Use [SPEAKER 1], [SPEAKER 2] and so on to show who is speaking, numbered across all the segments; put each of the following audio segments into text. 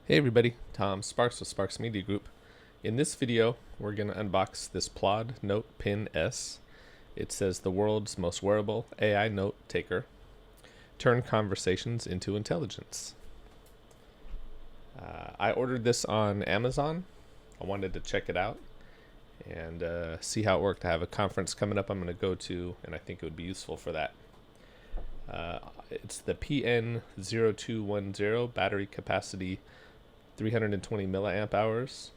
[SPEAKER 1] Hey everybody, Tom Sparks with Sparks Media Group. In this video, we're going to unbox this PLAUD NotePin S. It says the world's most wearable AI note taker. Turn conversations into intelligence. I ordered this on Amazon. I wanted to check it out and see how it worked. I have a conference coming up I'm going to go to, and I think it would be useful for that. It's the PN0210, battery capacity 320 milliamp hours.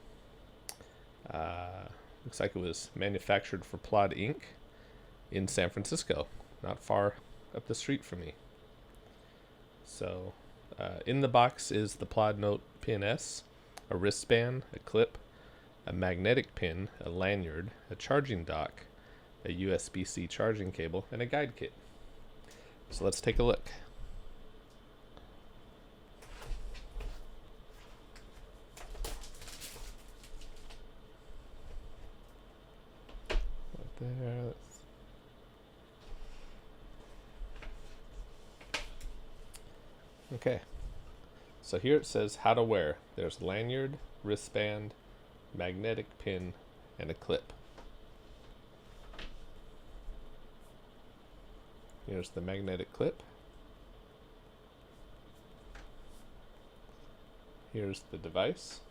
[SPEAKER 1] Looks like it was manufactured for PLAUD Inc. in San Francisco, not far up the street from me. So in the box is the PLAUD NotePin S, a wristband, a clip, a magnetic pin, a lanyard, a charging dock, a USB-C charging cable, and a guide kit. So let's take a look. There. Okay, so here it says how to wear. There's lanyard, wristband, magnetic pin, and a clip. Here's the magnetic clip. Here's the device.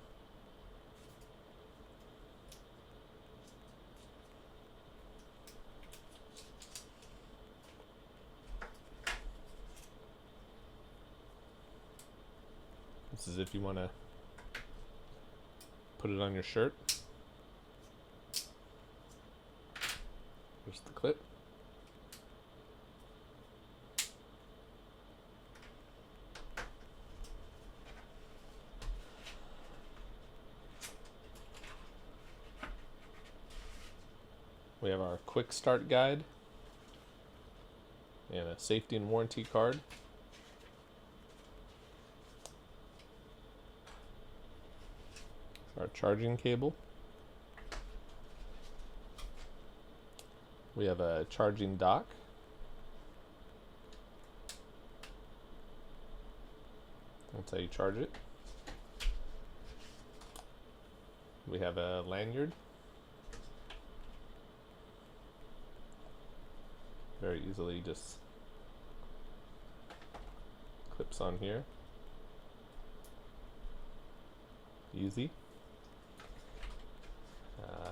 [SPEAKER 1] This is if you want to put it on your shirt. Here's the clip. We have our quick start guide and a safety and warranty card. Our charging cable. We have a charging dock. That's how you charge it. We have a lanyard. Very easily just clips on here. Easy.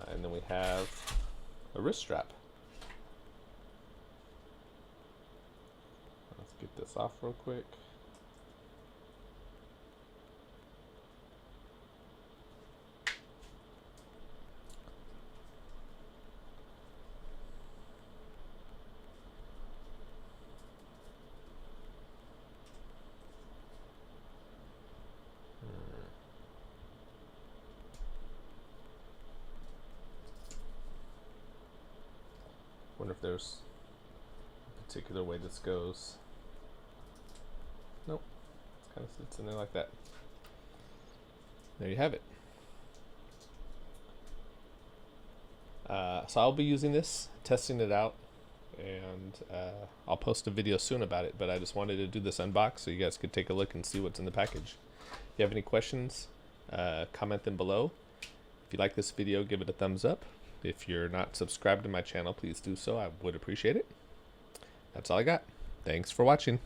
[SPEAKER 1] And then we have a wrist strap. Let's get this off real quick. Wonder if there's a particular way this goes. Nope, it kind of sits in there like that. There you have it. So I'll be using this, testing it out, and I'll post a video soon about it, but I just wanted to do this unbox so you guys could take a look and see what's in the package. If you have any questions, comment them below. If you like this video, give it a thumbs up. If you're not subscribed to my channel, please do so. I would appreciate it. That's all I got. Thanks for watching.